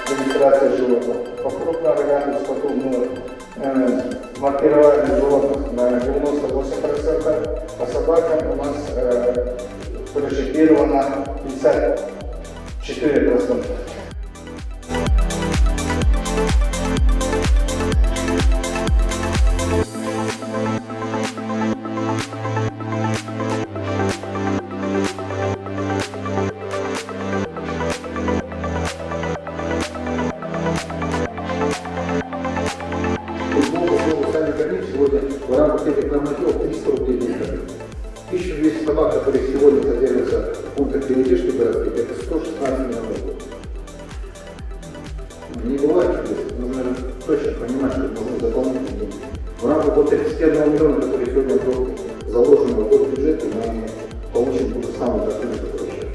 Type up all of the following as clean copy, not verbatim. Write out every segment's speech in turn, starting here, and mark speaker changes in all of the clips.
Speaker 1: регистрации животных. По крупным рогатым скоту мы маркировали животных на 98%, а собакам у нас прочипировано 54%.
Speaker 2: Сегодня в рамках этих нормативов 300 рублей в день. 1200 собак, которые сегодня содержатся в пунктах передержки городских, это 116 миллионов в год. Не бывает чудес, нужно точно понимать, что нужны дополнительные деньги. В рамках вот 31 миллиона, который сегодня заложен в год бюджете, мы получим ту же самую картину, которую сейчас.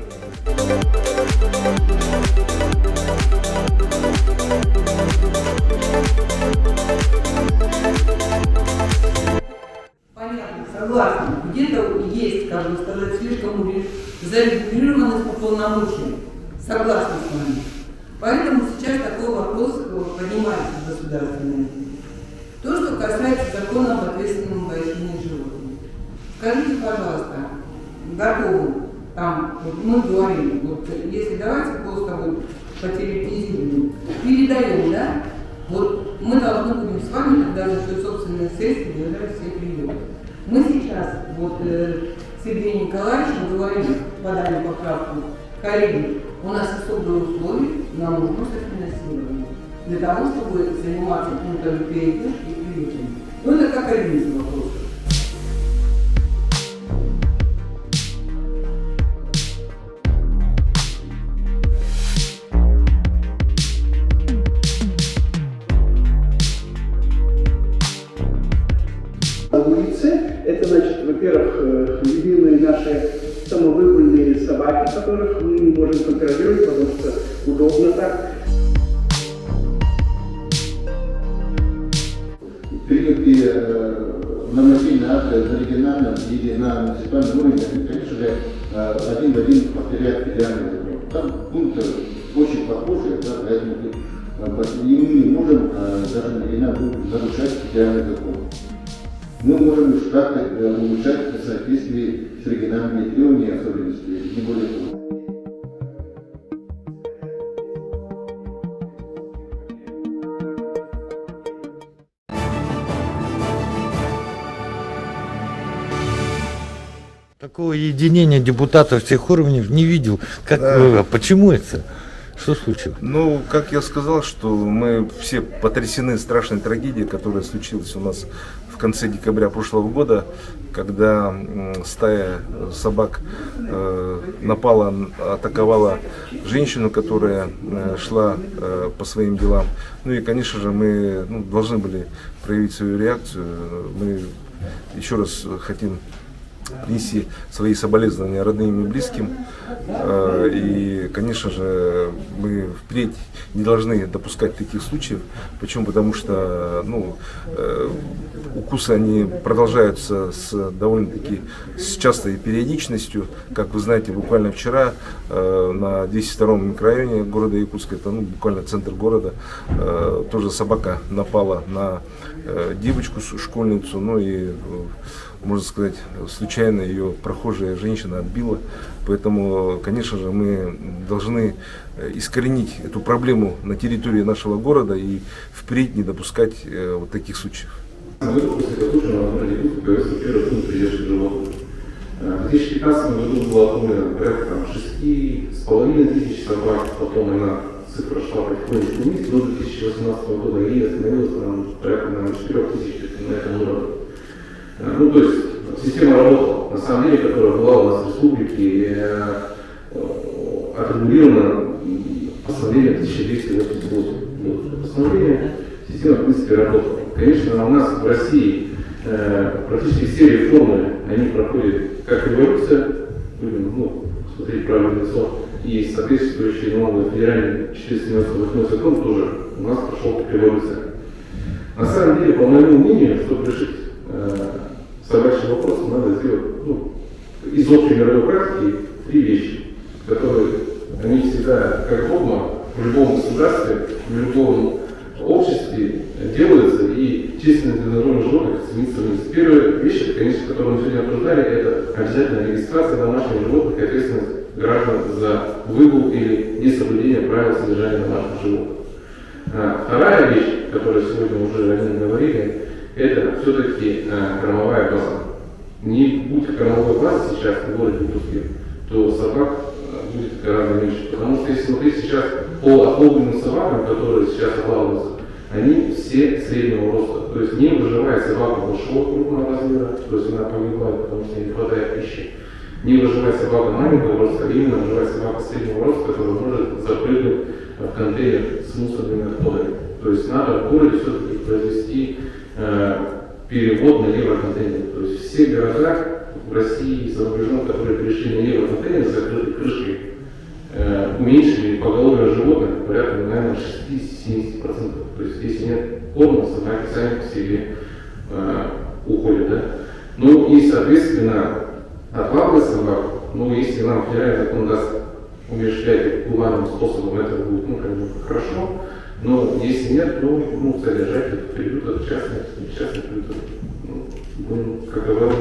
Speaker 3: Согласна, где-то есть, как бы сказать, слишком зарегулированность по полномочиям. Согласна с вами. Поэтому сейчас такой вопрос поднимается государственный. То, что касается закона об ответственном обращении животных. Скажите, пожалуйста, готовы там, вот мы говорим, вот если давайте просто вот потерапизируем, передаем, да? Вот мы должны будем с вами тогда за счет собственных средств держать все приемы. Мы сейчас, вот Сергей Николаевич, говорим, подали поправку, коллеги, у нас особые условия, нам нужно софинансирование для того, чтобы заниматься пунктами передержки и приютами. Ну это как один из вопросов.
Speaker 4: Это значит, во-первых, любимые наши самовыгульные собаки, которых мы не можем контролировать, потому что удобно так.
Speaker 5: Приняты нормативные акты на региональном или на муниципальном уровне, конечно же, один в один повторяют федеральный закон. Там пункты очень похожие, да, поэтому и мы не можем даже на региональном уровне нарушать федеральный закон. Мы можем лишь как-то улучшать в соответствии с региональными требованиями и особенностями, не более того.
Speaker 6: Такого единения депутатов всех уровней не видел. Как, да. Почему это? Что случилось?
Speaker 7: Ну, как я сказал, что мы все потрясены страшной трагедией, которая случилась у нас в конце декабря прошлого года, когда стая собак напала, атаковала женщину, которая шла по своим делам. Ну и, конечно же, мы должны были проявить свою реакцию. Мы еще раз хотим принести свои соболезнования родным и близким. И, конечно же, мы впредь не должны допускать таких случаев. Почему? Потому что укусы они продолжаются с довольно-таки с частой периодичностью. Как вы знаете, буквально вчера на 202-м микрорайоне города Якутска, это буквально центр города, тоже собака напала на девочку, школьницу, и можно сказать, случайно ее прохожая женщина отбила. Поэтому, конечно же, мы должны искоренить эту проблему на территории нашего города и впредь не допускать вот таких случаев.
Speaker 8: В 2015 году было оформлено порядка 6,5 тысяч собак, потом она цифра шла потихонечку вниз, до 2018 года и остановилась порядка на 4 тысяч на этом уровне. То есть система работала, на самом деле, которая была у нас в республике, отрегулирована постановлением 1288. Постановление, система, в принципе, работала. Конечно, у нас в России практически все реформы, они проходят как революция, смотреть правильное лицо, и соответствующий новый федеральный 498 закон тоже у нас прошел как революция. На самом деле, по моему мнению, чтобы решить собачий вопрос, надо сделать из общей мировой практики 3 вещи, которые они всегда как догма в любом государстве, в любом обществе делается, и численность здоровых животных стремится вниз. Первая вещь, конечно, которую мы сегодня обсуждали, это обязательно регистрация домашних животных и ответственность граждан за выгул или несоблюдение правил содержания домашних животных. Вторая вещь, которую сегодня уже о ней говорили, это все-таки кормовая база. Не будь кормовой базы сейчас в городе Иркутске, то собак будет гораздо меньше. Потому что если смотреть сейчас по отловленным собакам, которые сейчас отлавливаются, они все среднего роста. То есть не выживает собака большого крупного размера, то есть она погибает, потому что не хватает пищи. Не выживает собака маленького роста, а именно выживает собака среднего роста, которая может запрыгнуть в контейнер с мусорными отходами. То есть надо в городе все-таки произвести перевод на евроконтейнер. То есть все города в России и за рубежом, которые перешли на евроконтейнер с закрытой крышкой, уменьшили поголовье животных порядка, наверное, 60-70%. То есть если нет корма, собаки сами по себе уходят. Да? Ну и, соответственно, отлавливать собак, ну если нам федеральный закон даст умерщвлять гуманным способом, это будет хорошо. Но если нет, то содержать это приют, это частный приют. Будем, как говорят,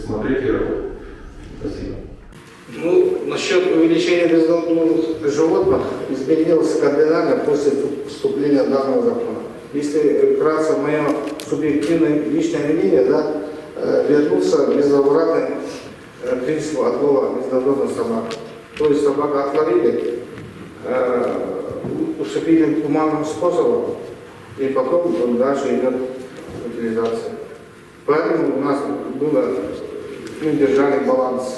Speaker 8: смотреть и работать. Спасибо.
Speaker 1: Насчет увеличения бездомных животных изменилось кардинально после вступления данного закона. Если вкратце мое субъективное личное мнение, вернуться безвозвратный принцип отлова бездомных собак. То есть собака отловили, усыпили гуманным способом, и потом дальше идет утилизация. Поэтому у нас было, мы держали баланс.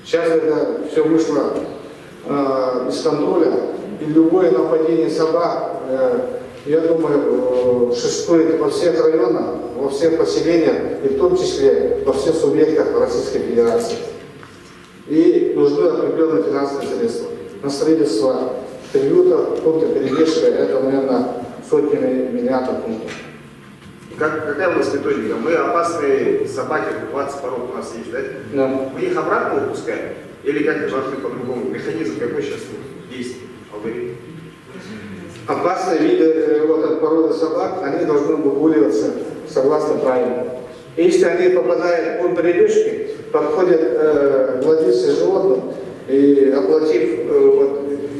Speaker 1: Сейчас это все вышло из контроля, и любое нападение собак, я думаю, существует во всех районах, во всех поселениях, и в том числе во всех субъектах Российской Федерации. И нужны определенные финансовые средства на строительство приюта, пункта передержки, это, наверное, сотнями миллиардов пунктов.
Speaker 9: Какая у нас методика? Мы опасные собаки, 20 пород у нас есть, да?
Speaker 1: Да.
Speaker 9: Мы их обратно выпускаем? Или как должны по-другому? Механизм какой сейчас действует? Алгоритм?
Speaker 1: Опасные виды породы собак, они должны выгуливаться согласно правилам. Если они попадают в пункт передержки, подходят владельцы животных и, оплатив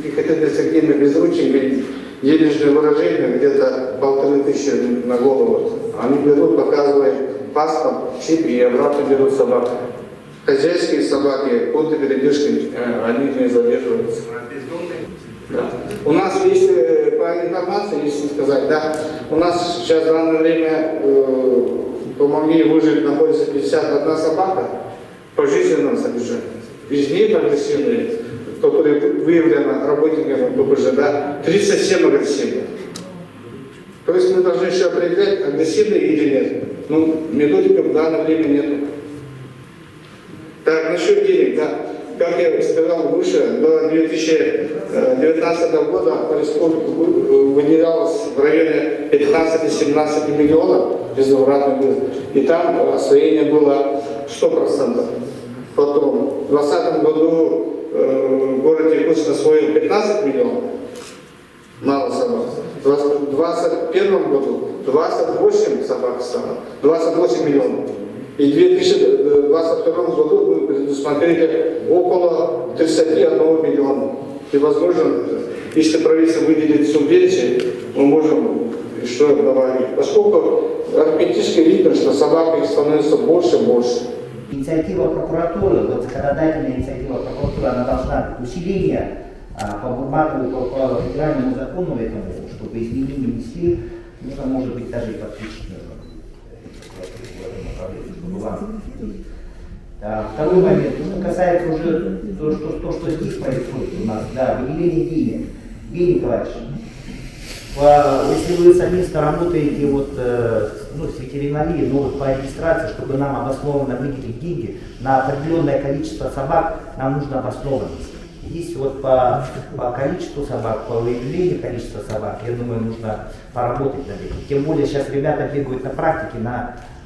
Speaker 1: Екатериной безрученькой денежное выражение, где-то 1500 на голову, они берут, показывают паспорт, чип и обратно берут собаку. Хозяйские собаки, пункты передержки, они не задерживаются. Да. У нас, если по информации, если сказать, у нас сейчас в данное время помогли выжить, находится 51 собака по жизненному содержанию. Из них агрессивные, которые выявлены работниками ППЖ, 37 агрессивных. То есть мы должны еще определять, агрессивные или нет. Методики в данное время нет. Так, насчет денег, как я сказал выше, до 2019 года по республике выделялось в районе 15-17 миллионов безвозвратных выплат. И там освоение было 100%. Потом в 2020 году город Иркутск освоил 15 миллионов, мало собак. В 2021 году 28 собак стало, 28 миллионов. И в 2022 году мы предусмотрели около 31 миллиона. И, возможно, если правительство выделит субвенции, мы можем что добавить. Поскольку арифметически видно, что собак становится больше и больше.
Speaker 10: Инициатива прокуратуры, законодательная инициатива прокуратуры, она должна быть усиление по федеральному закону этому, чтобы изменения внесли, нужно, может быть, даже и подключить Второй момент, что касается уже то, что здесь происходит у нас, выделение денег. Евгений Николаевич, если вы совместно работаете с ветеринарией, по регистрации, чтобы нам обоснованно выделить деньги на определенное количество собак, нам нужна обоснованность. Здесь по количеству собак, по выявлению количества собак, я думаю, нужно поработать над этим. Тем более сейчас ребята бегают на практике,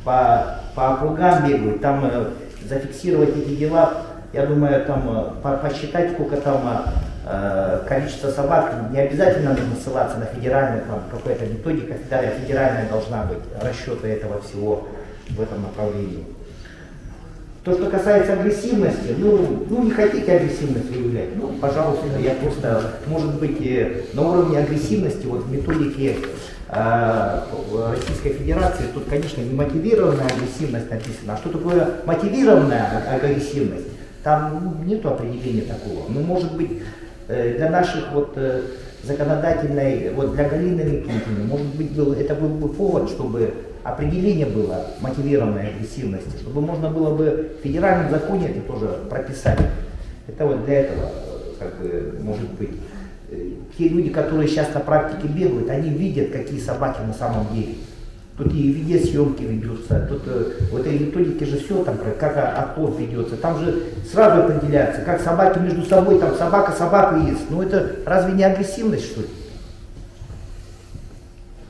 Speaker 10: по округам бегают, там зафиксировать эти дела Я думаю, там посчитать, сколько там количество собак, не обязательно нужно ссылаться на федеральную, там какая-то методика федеральная должна быть, расчеты этого всего в этом направлении. То, что касается агрессивности, ну не хотите агрессивность выявлять, ну, пожалуйста, я просто, может быть, на уровне агрессивности, вот в методике Российской Федерации, тут, конечно, не мотивированная агрессивность написана, а что такое мотивированная агрессивность? Там нет определения такого. Ну, может быть, для наших вот законодательной, вот для Галины Никитиной, может быть, это был бы повод, чтобы определение было мотивированной агрессивности, чтобы можно было бы в федеральном законе это тоже прописать. Это вот для этого, как бы, может быть, те люди, которые сейчас на практике бегают, они видят, какие собаки на самом деле. Тут и видеосъемки ведутся, тут в этой методике же все, там, как отход ведется, там же сразу определяется, как собаки между собой, там собака собаку ест. Ну это разве не агрессивность, что ли?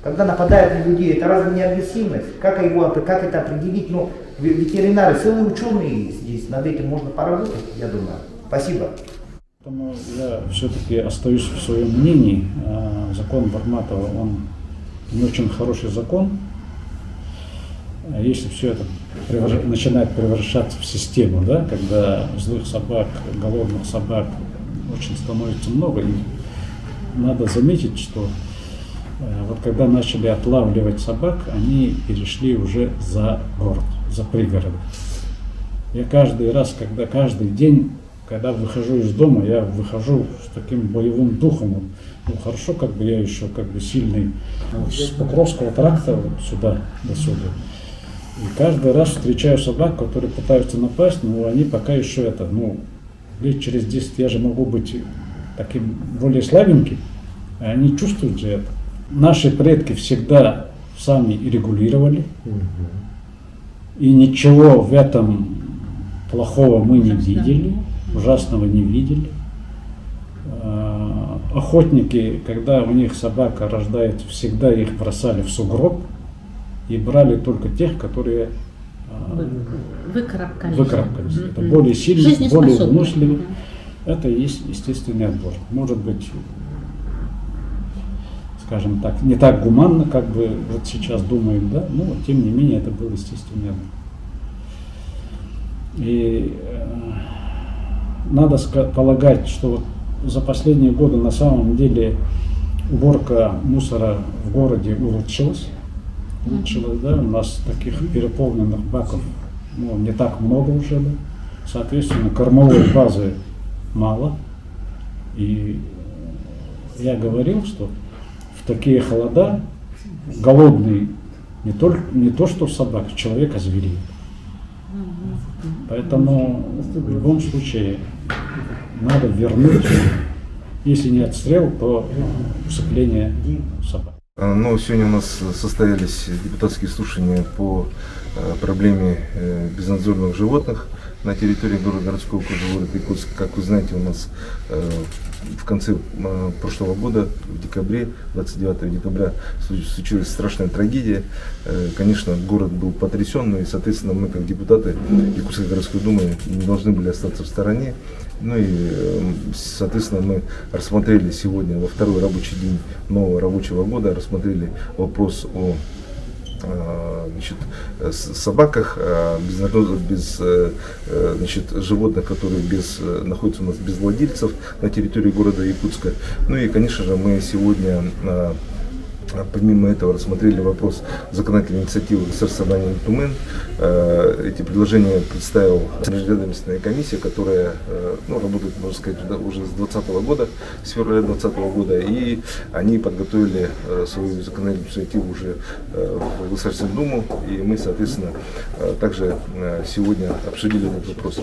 Speaker 10: Когда нападают на людей, это разве не агрессивность? Как это определить? Ну, ветеринары, целые ученые здесь, над этим можно поработать, я думаю. Спасибо.
Speaker 11: Поэтому я все-таки остаюсь в своем мнении. Закон Барматова, он не очень хороший закон. Если все это начинает превращаться в систему, да, когда злых собак, голодных собак очень становится много, и надо заметить, что вот когда начали отлавливать собак, они перешли уже за город, за пригороды. Я каждый раз, каждый день, когда выхожу из дома, я выхожу с таким боевым духом. Ну, хорошо, как бы я еще как бы сильный, с Покровского тракта вот сюда, до сюда. И каждый раз встречаю собак, которые пытаются напасть, но они пока еще лет через 10 я же могу быть таким более слабеньким, и они чувствуют же это. Наши предки всегда сами регулировали, и ничего в этом плохого мы не видели, ужасного не видели. Охотники, когда у них собака рождается, всегда их бросали в сугроб и брали только тех, которые выкарабкались. Это более сильные, более выносливые. Это и есть естественный отбор. Может быть, скажем так, не так гуманно, как бы вот сейчас думаем, да, но тем не менее это был естественный отбор. И надо полагать, что вот за последние годы на самом деле уборка мусора в городе улучшилась, да, у нас таких переполненных баков не так много уже, да. Соответственно, кормовой базы мало, и я говорил, что в такие холода голодный не то что собак, человек озвереет. Поэтому в любом случае надо вернуть, если не отстрел, то усыпление собак.
Speaker 7: Ну, сегодня у нас состоялись депутатские слушания по проблеме безнадзорных животных на территории городского округа города Якутска. Как вы знаете, у нас в конце прошлого года, в декабре, 29 декабря, случилась страшная трагедия. Конечно, город был потрясен, но и, соответственно, мы, как депутаты Якутской городской думы, не должны были остаться в стороне. Ну и, соответственно, мы рассмотрели сегодня, во второй рабочий день нового рабочего года, рассмотрели вопрос о собаках, без животных, которые находятся у нас без владельцев на территории города Якутска. Ну и, конечно же, мы сегодня помимо этого рассмотрели вопрос законодательной инициативы Государственного собрания Тумен. Эти предложения представила межведомственная комиссия, которая работает, можно сказать, уже с 2020 года, с февраля 2020 года, и они подготовили свою законодательную инициативу уже в Государственную Думу, и мы, соответственно, также сегодня обсудили этот вопрос.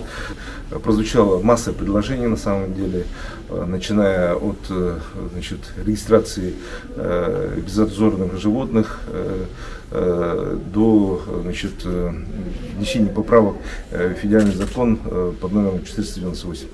Speaker 7: Прозвучала масса предложений на самом деле, начиная от регистрации безнадзорных животных до внесения поправок в федеральный закон под номером 498.